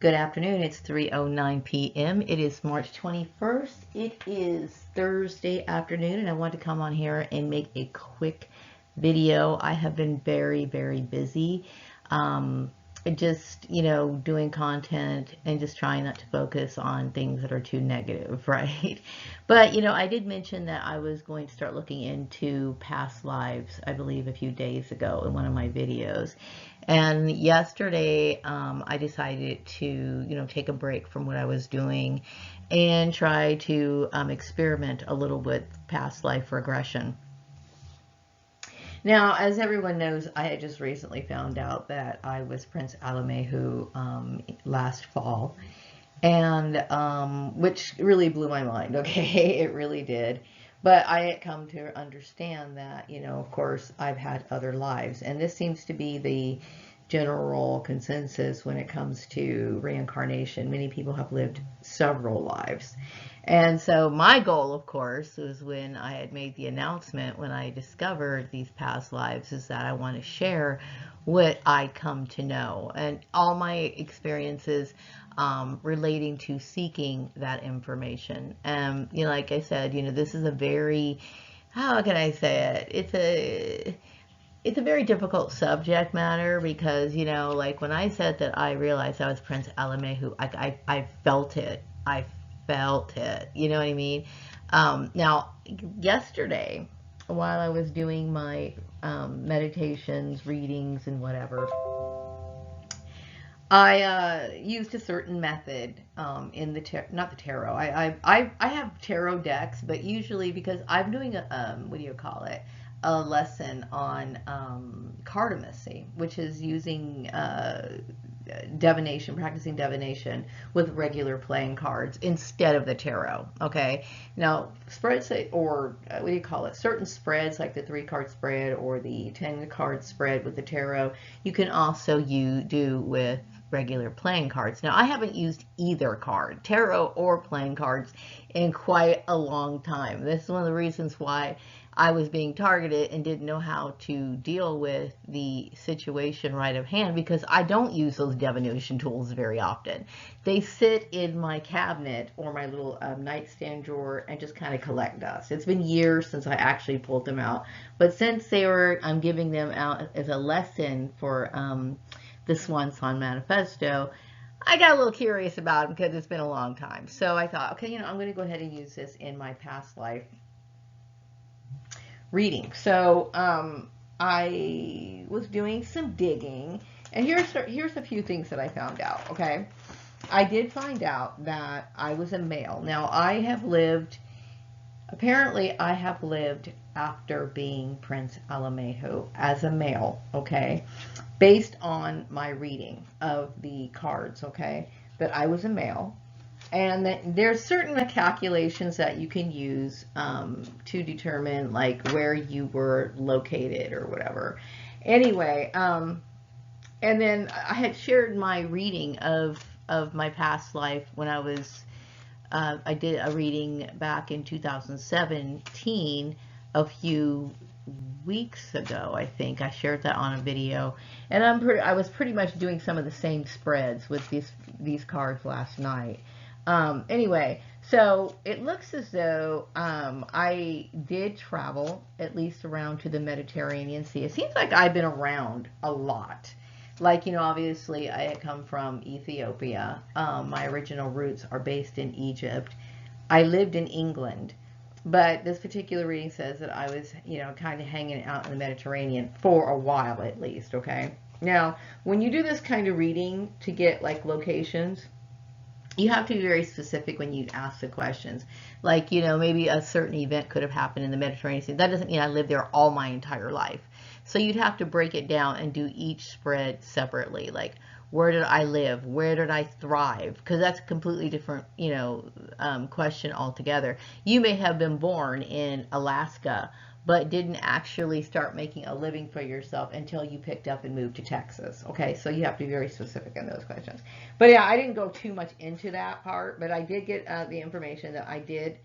Good afternoon. It's 3:09 p.m. It is March 21st. It is Thursday afternoon, and I want to come on here and make a quick video. I have been very, very busy. Just, doing content and just trying not to focus on things that are too negative, right? But, I did mention that I was going to start looking into past lives, I believe a few days ago in one of my videos. And yesterday, I decided to, take a break from what I was doing and try to experiment a little with past life regression. Now, as everyone knows, I had just recently found out that I was Prince Alamehu last fall, and which really blew my mind. Okay, it really did. But I had come to understand that, of course, I've had other lives, and this seems to be the general consensus when it comes to reincarnation. Many people have lived several lives. And so my goal, of course, was when I had made the announcement, when I discovered these past lives, is that I want to share what I come to know and all my experiences relating to seeking that information. Like I said, this is a very, how can I say it? It's a very difficult subject matter because, like when I said that I realized I was Prince Alamehu, I felt it. I felt it. You know what I mean? Now, yesterday, while I was doing my meditations, readings, and whatever, I used a certain method in the not the tarot. I have tarot decks, but usually because I'm doing a what do you call it? A lesson on cartomancy, which is using divination, practicing divination with regular playing cards instead of the tarot. Okay, now spreads or what do you call it? Certain spreads like the 3-card spread or the 10-card spread with the tarot, you can also do with regular playing cards. Now, I haven't used either card, tarot or playing cards, in quite a long time. This is one of the reasons why I was being targeted and didn't know how to deal with the situation right of hand, because I don't use those divination tools very often. They sit in my cabinet or my little nightstand drawer and just kind of collect dust. It's been years since I actually pulled them out, but since I'm giving them out as a lesson for the Swan Song Manifesto, I got a little curious about them because it's been a long time. So I thought, okay, I'm going to go ahead and use this in my past life reading. So I was doing some digging, and here's a few things that I found out. Okay, I did find out that I was a male. Now apparently I have lived after being Prince Alamehu as a male. Okay, based on my reading of the cards. Okay, that I was a male. And there's certain calculations that you can use to determine like where you were located or whatever. Anyway, and then I had shared my reading of my past life when I did a reading back in 2017, a few weeks ago. I think I shared that on a video, and I was pretty much doing some of the same spreads with these cards last night. Anyway, so it looks as though I did travel at least around to the Mediterranean Sea. It seems like I've been around a lot. Like, obviously I had come from Ethiopia. My original roots are based in Egypt. I lived in England. But this particular reading says that I was, kind of hanging out in the Mediterranean for a while at least, okay? Now, when you do this kind of reading to get like locations, you have to be very specific when you ask the questions. Like, maybe a certain event could have happened in the Mediterranean Sea. That doesn't mean I lived there all my entire life. So you'd have to break it down and do each spread separately. Like, where did I live? Where did I thrive? Because that's a completely different, question altogether. You may have been born in Alaska, but didn't actually start making a living for yourself until you picked up and moved to Texas. Okay, so you have to be very specific in those questions. But yeah, I didn't go too much into that part, but I did get the information that I did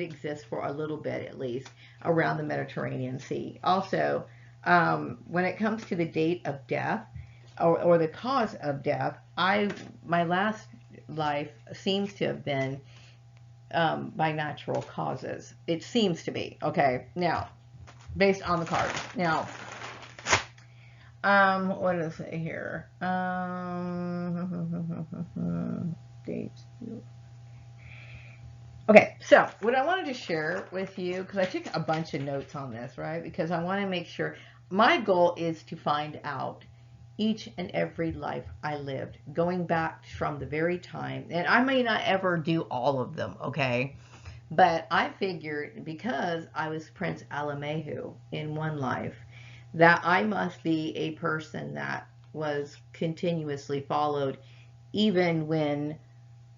exist for a little bit at least around the Mediterranean Sea. Also, when it comes to the date of death, or the cause of death, my last life seems to have been by natural causes. It seems to be. Okay, now, based on the cards. Now, what does it say here? Dates. Okay, so what I wanted to share with you, because I took a bunch of notes on this, right? Because I want to make sure, my goal is to find out each and every life I lived, going back from the very time, and I may not ever do all of them, okay? But I figured because I was Prince Alamehu in one life, that I must be a person that was continuously followed even when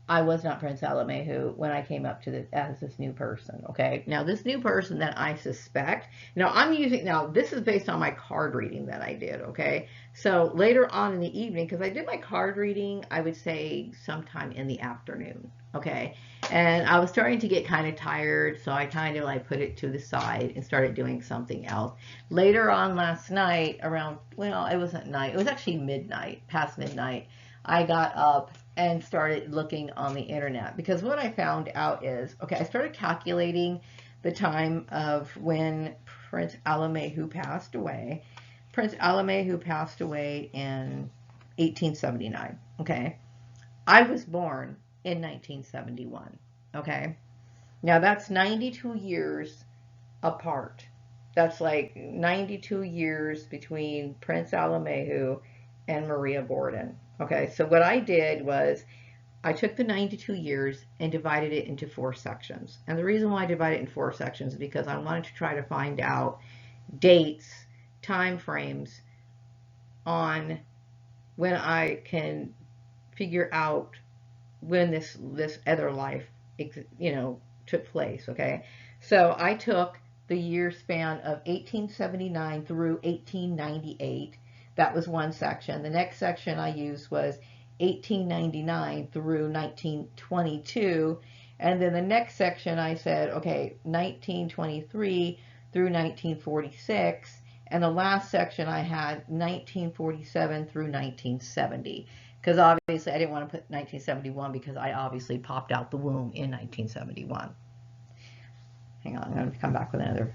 I was not Prince Alamehu when I came up to as this new person. Okay, now this new person that I suspect, now this is based on my card reading that I did. Okay, so later on in the evening, because I did my card reading, I would say sometime in the afternoon. Okay, and I was starting to get kind of tired, so I kind of like put it to the side and started doing something else. Later on last night, around, well, it wasn't night, it was actually midnight, past midnight, I got up and started looking on the internet, because what I found out is, okay, I started calculating the time of when Prince Alamehu passed away. Prince Alamehu passed away in 1879. Okay, I was born in 1971. Okay, now that's 92 years apart. That's like 92 years between Prince Alamehu and Maria Borden. Okay, so what I did was I took the 92 years and divided it into 4 sections. And the reason why I divided it in 4 sections is because I wanted to try to find out dates, time frames on when I can figure out when this other life, took place. Okay, so I took the year span of 1879 through 1898. That was one section. The next section I used was 1899 through 1922. And then the next section I said, okay, 1923 through 1946. And the last section I had 1947 through 1970. Because obviously I didn't want to put 1971 because I obviously popped out the womb in 1971. Hang on, I'm going to come back with another.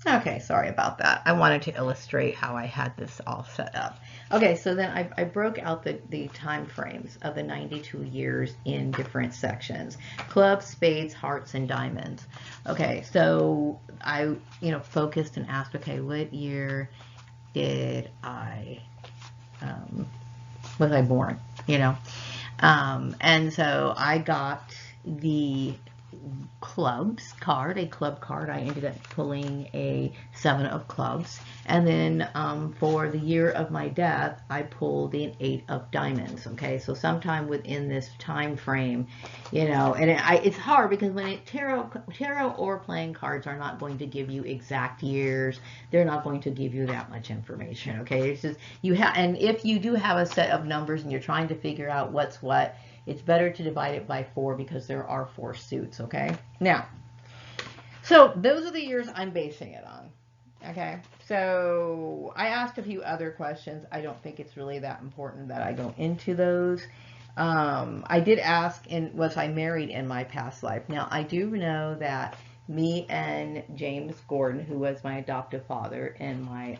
Okay, sorry about that. I wanted to illustrate how I had this all set up. Okay, so then I broke out the time frames of the 92 years in different sections. Clubs, spades, hearts, and diamonds. Okay, so I, focused and asked, okay, what year did was I born, and so I got the clubs card, a club card. I ended up pulling a 7 of clubs, and then for the year of my death I pulled an 8 of diamonds. Okay, so sometime within this time frame, and it's hard because when tarot or playing cards are not going to give you exact years, they're not going to give you that much information. Okay, it's just and if you do have a set of numbers and you're trying to figure out what's what, it's better to divide it by 4 because there are 4 suits. Okay, now, so those are the years I'm basing it on. Okay, so I asked a few other questions. I don't think it's really that important that I go into those. I did ask, was I married in my past life? Now, I do know that me and James Gordon, who was my adoptive father in my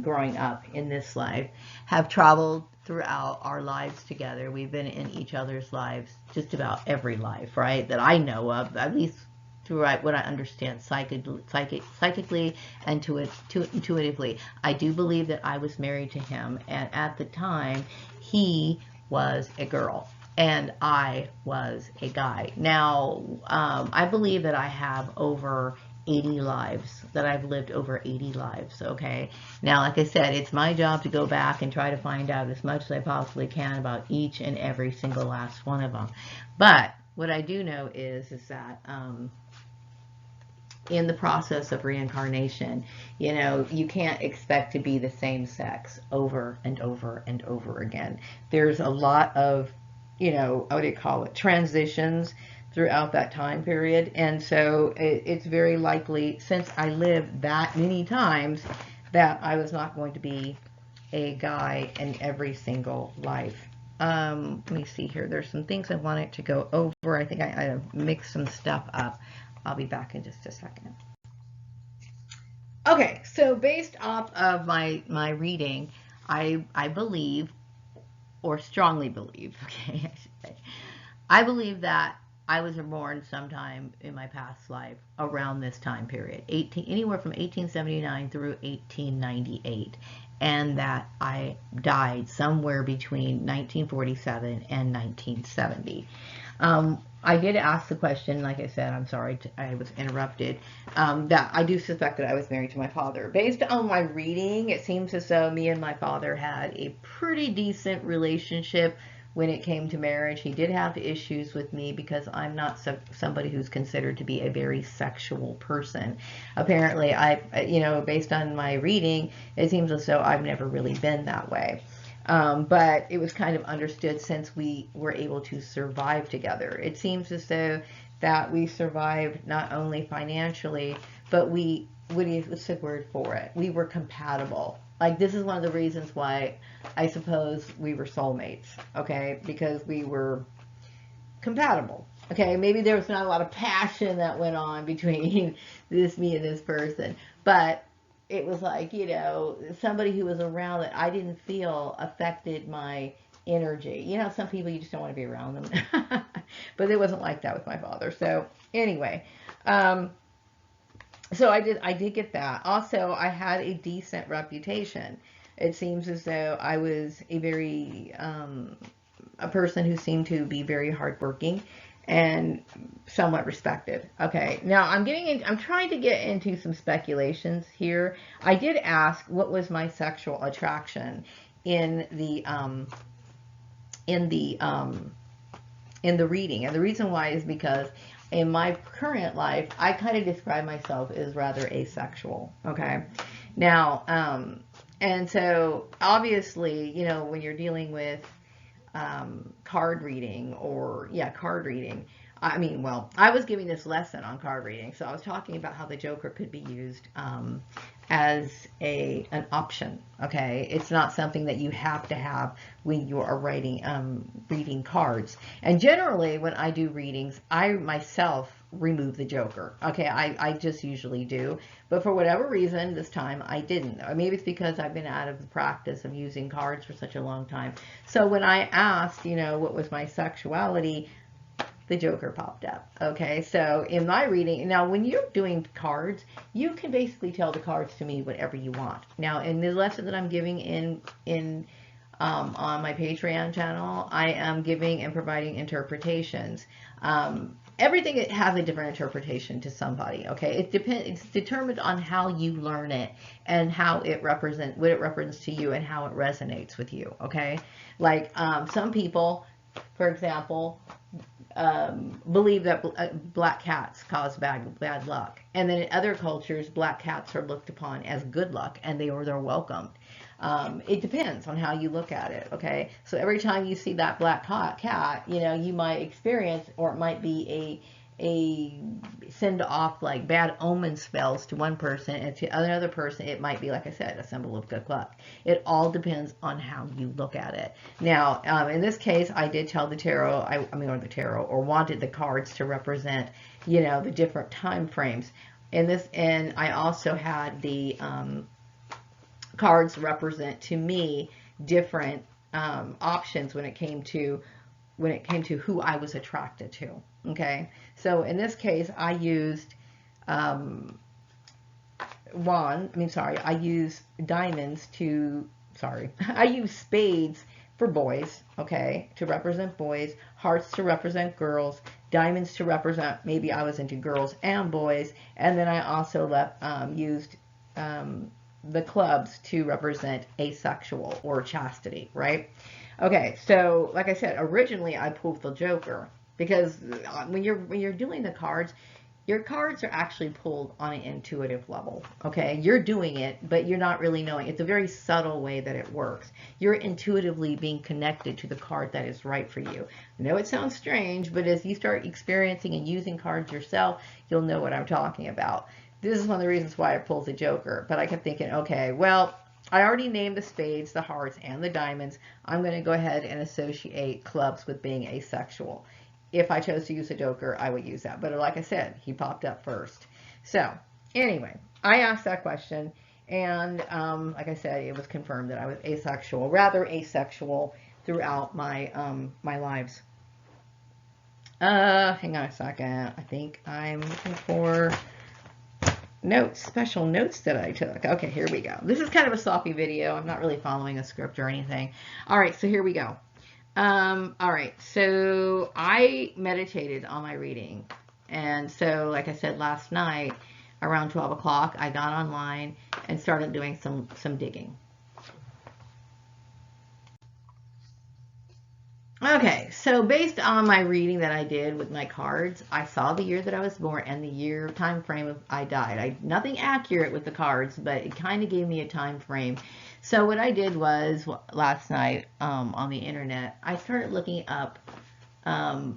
growing up in this life, have traveled throughout our lives together. We've been in each other's lives, just about every life, right, that I know of, at least throughout what I understand psychically and intuitively. I do believe that I was married to him, and at the time, he was a girl and I was a guy. Now, I believe that I have over 80 lives, that I've lived over 80 lives. Okay, now, like I said, it's my job to go back and try to find out as much as I possibly can about each and every single last one of them. But what I do know is that in the process of reincarnation, you can't expect to be the same sex over and over and over again. There's a lot of, what do you call it, transitions throughout that time period. And so it's very likely, since I lived that many times, that I was not going to be a guy in every single life. Let me see here. There's some things I wanted to go over. I think I mixed some stuff up. I'll be back in just a second. Okay, so based off of my reading, I believe, or strongly believe, okay, I should say, I believe that I was born sometime in my past life around this time period, anywhere from 1879 through 1898, and that I died somewhere between 1947 and 1970. I did ask the question, like I said, I'm sorry, I was interrupted, that I do suspect that I was married to my father. Based on my reading, it seems as though me and my father had a pretty decent relationship when it came to marriage. He did have issues with me because I'm not somebody who's considered to be a very sexual person. Apparently, based on my reading, it seems as though I've never really been that way. But it was kind of understood since we were able to survive together. It seems as though that we survived not only financially, but what's the word for it? We were compatible. Like, this is one of the reasons why I suppose we were soulmates, okay? Because we were compatible. Okay, maybe there was not a lot of passion that went on between me and this person, but it was like, somebody who was around that I didn't feel affected my energy. Some people you just don't want to be around them. But it wasn't like that with my father. So anyway, so I did get that. Also, I had a decent reputation. It seems as though I was a person who seemed to be very hardworking and somewhat respected. Okay, now I'm trying to get into some speculations here. I did ask what was my sexual attraction in the in the in the reading, and the reason why is because in my current life, I kind of describe myself as rather asexual. Okay, now, and so obviously, when you're dealing with card reading card reading. I was giving this lesson on card reading, so I was talking about how the Joker could be used as an option. Okay, it's not something that you have to have when you are reading cards. And generally, when I do readings, I myself remove the Joker. Okay, I just usually do, but for whatever reason this time I didn't. Or maybe it's because I've been out of the practice of using cards for such a long time. So when I asked, what was my sexuality, the Joker popped up. Okay, so in my reading, now when you're doing cards, you can basically tell the cards to me whatever you want. Now in the lesson that I'm giving on my Patreon channel, I am giving and providing interpretations. Everything has a different interpretation to somebody. Okay, it's determined on how you learn it and how what it represents to you and how it resonates with you. Okay, like some people, for example, believe that black cats cause bad luck, and then in other cultures, black cats are looked upon as good luck, and they're welcomed. It depends on how you look at it. Okay, so every time you see that black cat, you might experience, or it might be a send off like bad omen spells to one person, and to another person it might be, like I said, a symbol of good luck. It all depends on how you look at it. Now, in this case, I did tell the tarot, or wanted the cards to represent, the different time frames. And I also had the cards represent to me different options when it came to who I was attracted to. Okay, so in this case, I used I used diamonds I used spades for boys, okay, to represent boys, hearts to represent girls, diamonds to represent maybe I was into girls and boys, and then I also used the clubs to represent asexual or chastity, right? Okay, so like I said, originally I pulled the Joker because when you're doing the cards, your cards are actually pulled on an intuitive level. Okay, you're doing it, but you're not really knowing. It's a very subtle way that it works. You're intuitively being connected to the card that is right for you. I know it sounds strange, but as you start experiencing and using cards yourself, you'll know what I'm talking about. this is one of the reasons why I pulled the Joker. But I kept thinking, okay, well, I already named the spades, the hearts, and the diamonds. I'm going to go ahead and associate clubs with being asexual. If I chose to use a Joker, I would use that. But like I said, he popped up first. So anyway, I asked that question, and like I said, it was confirmed that I was asexual, rather asexual throughout my my lives. Hang on a second. I think I'm looking for notes, special notes that I took. Okay, here we go. This is kind of a sloppy video. I'm not really following a script or anything. All right, so here we go. All right, so I meditated on my reading. And so, like I said last night, around 12 o'clock, I got online and started doing some digging. Okay, so based on my reading that I did with my cards, I saw the year that I was born and the year time frame of I died. Nothing accurate with the cards, but it kind of gave me a time frame. So what I did was last night on the internet, I started looking up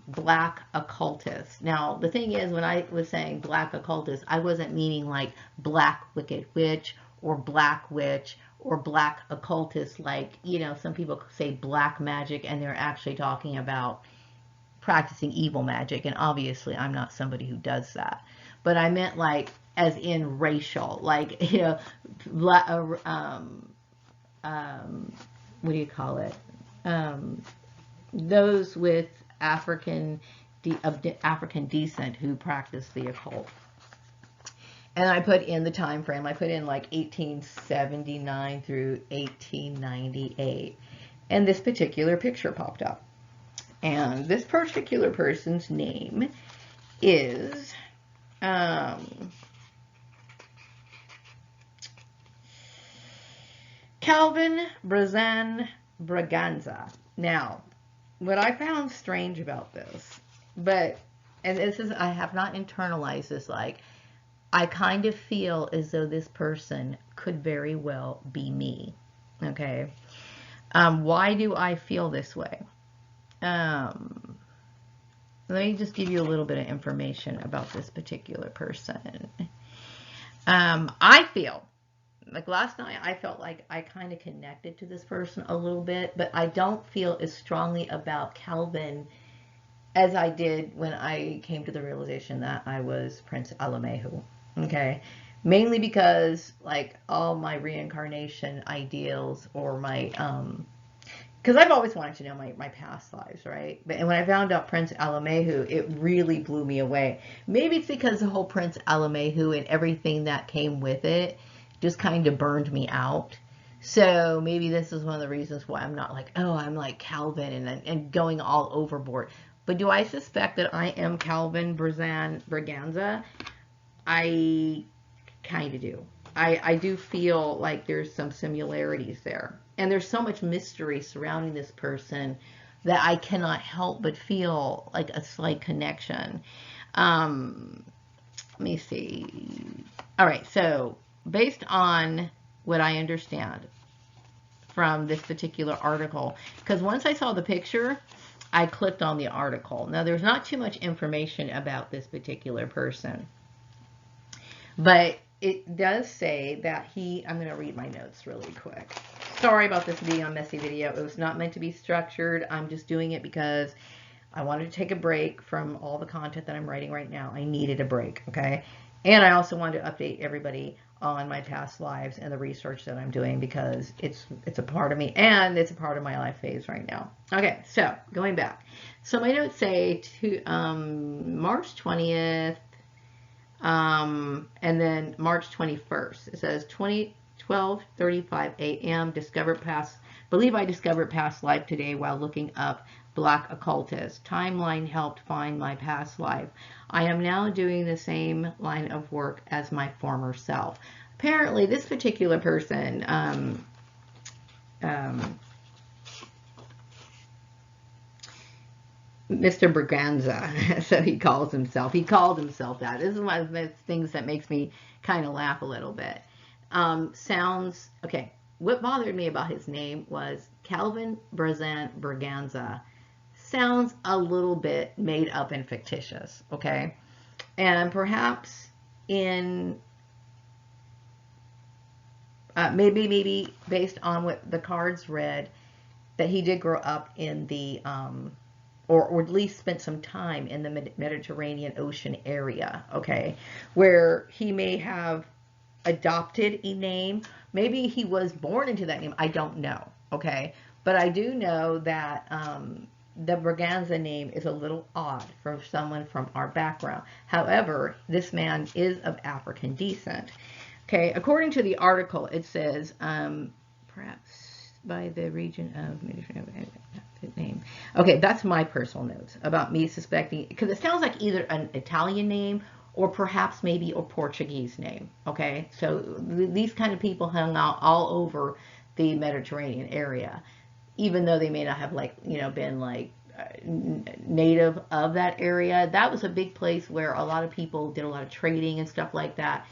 black occultists. Now, the thing is, when I was saying black occultist, I wasn't meaning like black wicked witch or black witch or black occultist, like, you know, some people say black magic and they're actually talking about practicing evil magic, and obviously I'm not somebody who does that. But I meant like as in racial, like, you know, what do you call it? Those with African descent who practice the occult. And I put in the time frame. I put in like 1879 through 1898. And this particular picture popped up. And this particular person's name is Calvin Brazan Braganza. Now, what I found strange about this, and this is, I have not internalized this, like, I kind of feel as though this person could very well be me. Okay. Why do I feel this way? Let me just give you a little bit of information about this particular person. I feel like last night I felt like I kind of connected to this person a little bit, but I don't feel as strongly about Calvin as I did when I came to the realization that I was Prince Alamehu. Okay, mainly because like all my reincarnation ideals or my because I've always wanted to know my past lives, right? And when I found out Prince Alamehu, it really blew me away. Maybe it's because the whole Prince Alamehu and everything that came with it just kind of burned me out. So maybe this is one of the reasons why I'm not like, oh, I'm like Calvin and going all overboard. But do I suspect that I am Calvin Braganza? I kind of do. I do feel like there's some similarities there. And there's so much mystery surrounding this person that I cannot help but feel like a slight connection. Let me see. All right, so based on what I understand from this particular article, because once I saw the picture, I clicked on the article. Now, there's not too much information about this particular person, but it does say that I'm going to read my notes really quick. Sorry about this being a messy video. It was not meant to be structured. I'm just doing it because I wanted to take a break from all the content that I'm writing right now. I needed a break, okay? And I also wanted to update everybody on my past lives and the research that I'm doing because it's a part of me and it's a part of my life phase right now. Okay, so going back. So my notes say to March 20th, and then March 21st. It says 12:35 a.m. Believe I discovered past life today while looking up black occultist. Timeline helped find my past life. I am now doing the same line of work as my former self. Apparently, this particular person, Mr. Braganza, so he calls himself. He called himself that. This is one of the things that makes me kind of laugh a little bit. Sounds, okay, what bothered me about his name was Calvin Braganza. Sounds a little bit made up and fictitious, okay? And perhaps in maybe based on what the cards read, that he did grow up in the, or at least spent some time in the Mediterranean Ocean area, okay, where he may have adopted a name. Maybe he was born into that name. I don't know, okay? But I do know that the Braganza name is a little odd for someone from our background. However, this man is of African descent. Okay, according to the article, it says, perhaps by the region of Mediterranean name. Okay, that's my personal notes about me suspecting, because it sounds like either an Italian name or perhaps maybe a Portuguese name. Okay, so these kind of people hung out all over the Mediterranean area, even though they may not have, like, you know, been like native of that area. That was a big place where a lot of people did a lot of trading and stuff like that.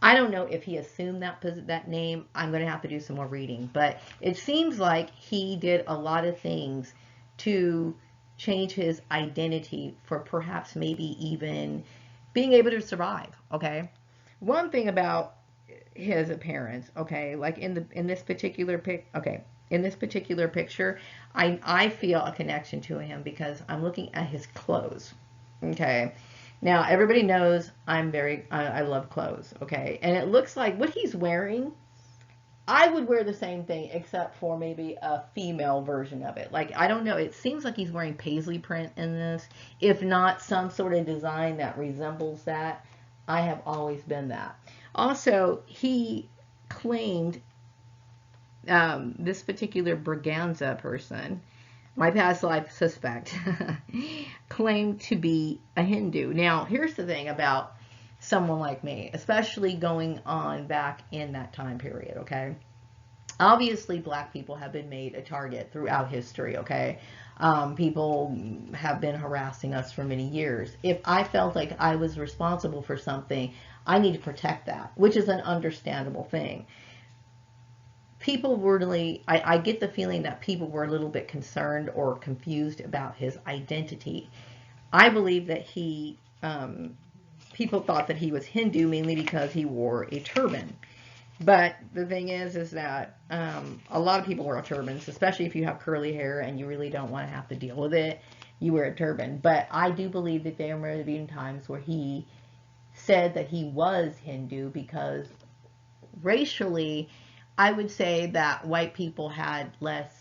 I don't know if he assumed that name. I'm going to have to do some more reading. But it seems like he did a lot of things to change his identity for perhaps maybe even being able to survive, okay? One thing about his appearance, okay, like in this particular picture, I feel a connection to him because I'm looking at his clothes, okay? Now, everybody knows I love clothes, okay? And it looks like what he's wearing, I would wear the same thing except for maybe a female version of it. Like, I don't know, it seems like he's wearing paisley print in this, if not some sort of design that resembles that. I have always been that. Also, he claimed, this particular Braganza person, my past life suspect, claimed to be a Hindu. Now, here's the thing about someone like me, especially going on back in that time period, okay? Obviously, black people have been made a target throughout history, okay? People have been harassing us for many years. If I felt like I was responsible for something, I need to protect that, which is an understandable thing. People were really, I get the feeling that people were a little bit concerned or confused about his identity. I believe that people thought that he was Hindu mainly because he wore a turban. But the thing is that a lot of people wear turbans, especially if you have curly hair and you really don't want to have to deal with it. You wear a turban. But I do believe that there may have been times where he said that he was Hindu because racially, I would say that white people had less,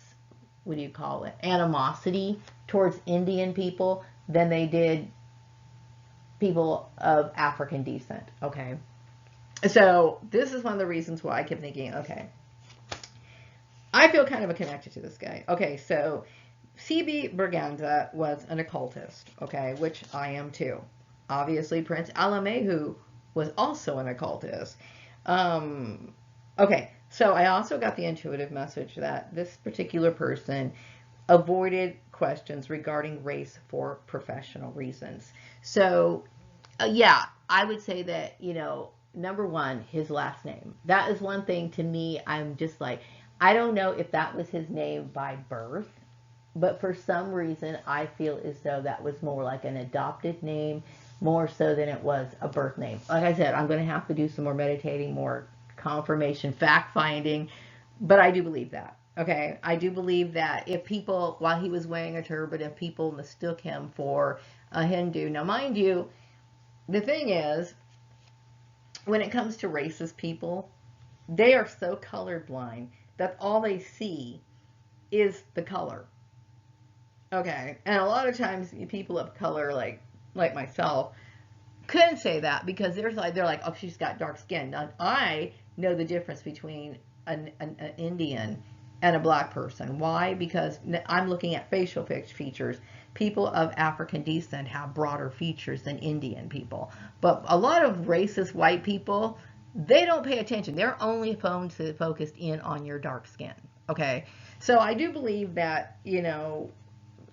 what do you call it, animosity towards Indian people than they did people of African descent, okay? So this is one of the reasons why I kept thinking, okay, I feel kind of a connection to this guy. Okay, so C.B. Braganza was an occultist, okay, which I am too. Obviously, Prince Alamehu was also an occultist. Okay, so I also got the intuitive message that this particular person avoided questions regarding race for professional reasons. So, yeah, I would say that, you know, number one, his last name. That is one thing to me, I'm just like, I don't know if that was his name by birth, but for some reason, I feel as though that was more like an adopted name, more so than it was a birth name. Like I said, I'm going to have to do some more meditating, more confirmation, fact finding, but I do believe that. Okay, I do believe that if people, while he was wearing a turban, if people mistook him for a Hindu. Now, mind you, the thing is, when it comes to racist people, they are so colorblind that all they see is the color. Okay, and a lot of times people of color, like myself, couldn't say that because they're like, oh, she's got dark skin. Now, I know the difference between an Indian and a black person. Why? Because I'm looking at facial features. People of African descent have broader features than Indian people. But a lot of racist white people, they don't pay attention. They're only focused in on your dark skin. Okay? So I do believe that, you know,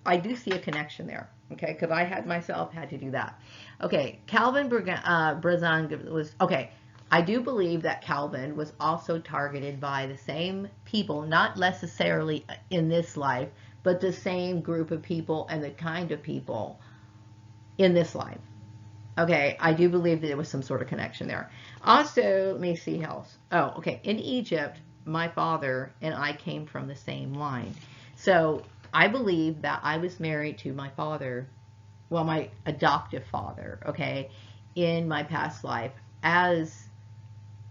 I do see a connection there. Okay? Because I had to do that. Okay, Calvin Brazan was, okay, I do believe that Calvin was also targeted by the same people, not necessarily in this life, but the same group of people and the kind of people in this life. Okay, I do believe that there was some sort of connection there. Also, let me see else. Oh, okay. In Egypt, my father and I came from the same line. So I believe that I was married to my father, well, my adoptive father, okay, in my past life as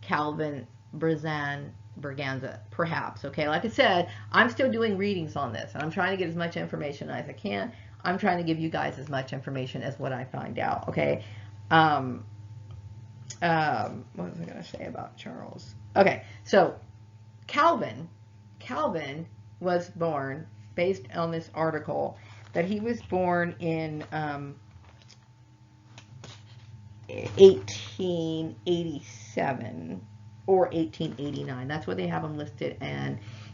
Calvin Berganza, perhaps. Okay, like I said, I'm still doing readings on this, and I'm trying to get as much information as I can. I'm trying to give you guys as much information as what I find out. Okay. Um, what was I going to say about Charles? Okay, so Calvin was born based on this article that he was born in 1887 or 1889. That's what they have him listed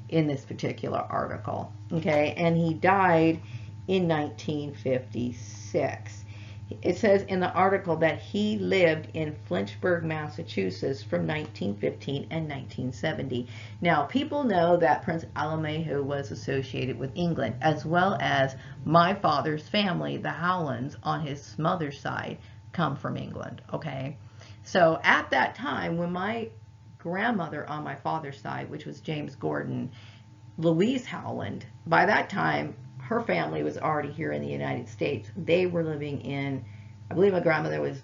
in this particular article. Okay, and he died in 1956. It says in the article that he lived in Flinchburg, Massachusetts from 1915 and 1970. Now, people know that Prince Alemehu was associated with England, as well as my father's family, the Howlands, on his mother's side, come from England, okay? So at that time, when my grandmother on my father's side, which was James Gordon, Louise Howland, by that time, her family was already here in the United States. They were living in, I believe my grandmother was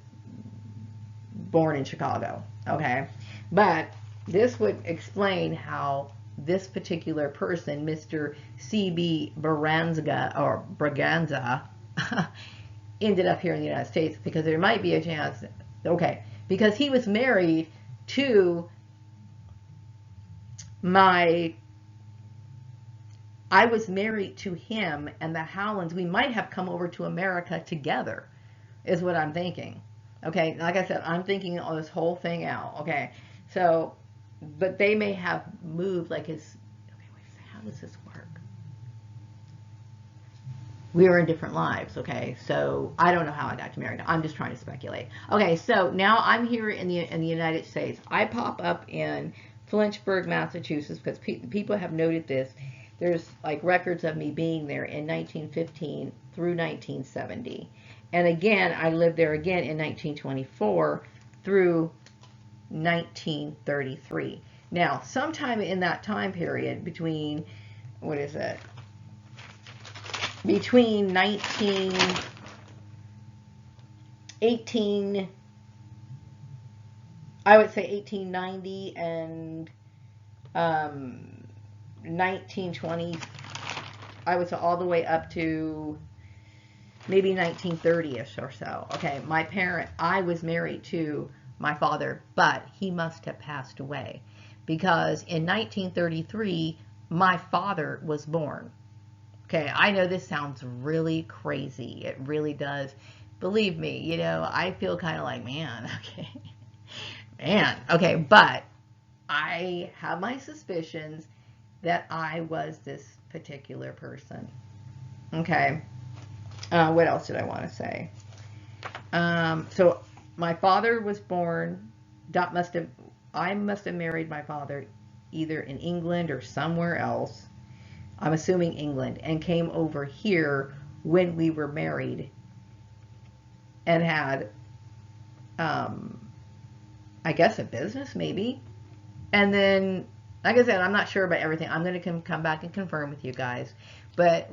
born in Chicago, okay? But this would explain how this particular person, Mr. C.B. Braganza, ended up here in the United States, because there might be a chance, okay, because he was married to I was married to him and the Howlands. We might have come over to America together, is what I'm thinking. Okay, like I said, I'm thinking all this whole thing out. Okay, so, but they may have moved like his, okay, wait, how does this work? We were in different lives, okay? So I don't know how I got to marry. I'm just trying to speculate. Okay, so now I'm here in the United States. I pop up in Flinchburg, Massachusetts, because people have noted this. There's like records of me being there in 1915 through 1970. And again, I lived there again in 1924 through 1933. Now, sometime in that time period between, what is it? Between 18, I would say 1890 and 1920, I would say all the way up to maybe 1930ish or so. Okay, I was married to my father, but he must have passed away, because in 1933 my father was born. Okay, I know this sounds really crazy. It really does. Believe me, you know, I feel kind of like, man, okay. Man, okay, but I have my suspicions that I was this particular person. Okay. What else did I want to say? So my father was born, I must have married my father either in England or somewhere else. I'm assuming England, and came over here when we were married and had, I guess, a business maybe. And then, like I said, I'm not sure about everything. I'm going to come back and confirm with you guys. But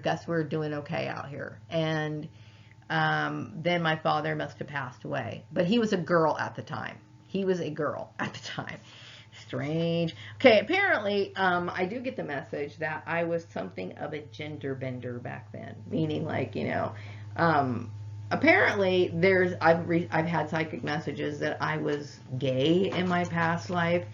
guess we're doing okay out here. And then my father must have passed away. But he was a girl at the time. He was a girl at the time. Strange. Okay, apparently, I do get the message that I was something of a gender bender back then. Meaning, like, you know, apparently I've had psychic messages that I was gay in my past life.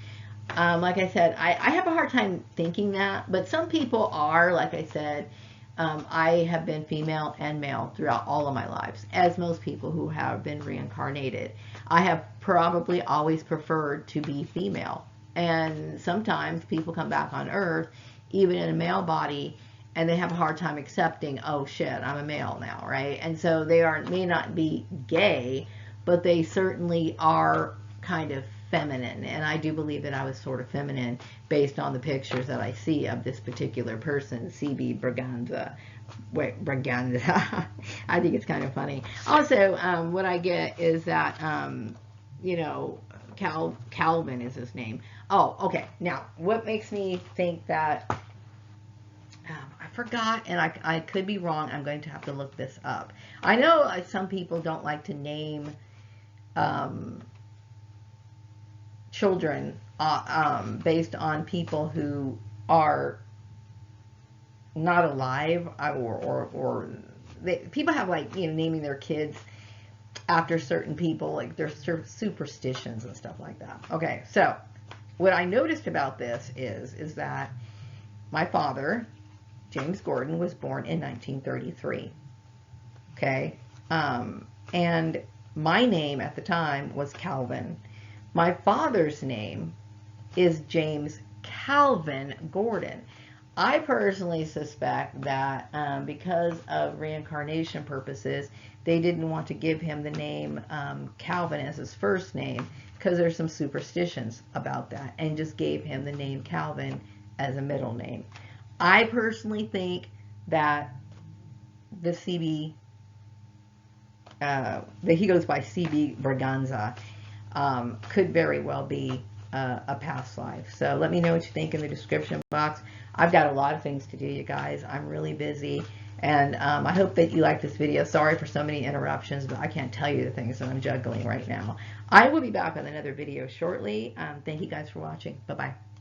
Like I said, I have a hard time thinking that, but some people are. Like I said, I have been female and male throughout all of my lives, as most people who have been reincarnated. I have probably always preferred to be female, and sometimes people come back on Earth, even in a male body, and they have a hard time accepting, oh shit, I'm a male now, right? And so they may not be gay, but they certainly are kind of feminine, and I do believe that I was sort of feminine based on the pictures that I see of this particular person, CB Braganza. Wait, Braganza. I think it's kind of funny. Also, what I get is that, you know, Calvin is his name. Oh, okay. Now, what makes me think that, I forgot, and I could be wrong. I'm going to have to look this up. I know some people don't like to name children based on people who are not alive, or people have, like, you know, naming their kids after certain people, like their superstitions and stuff like that. Okay, so what I noticed about this is that my father, James Gordon, was born in 1933. Okay, and my name at the time was Calvin. My father's name is James Calvin Gordon. I personally suspect that because of reincarnation purposes, they didn't want to give him the name Calvin as his first name, because there's some superstitions about that, and just gave him the name Calvin as a middle name. I personally think that the CB, that he goes by CB Braganza, could very well be a past life. So let me know what you think in the description box. I've got a lot of things to do, you guys. I'm really busy, and I hope that you like this video. Sorry for so many interruptions, but I can't tell you the things that I'm juggling right now. I will be back with another video shortly. Thank you guys for watching. Bye-bye.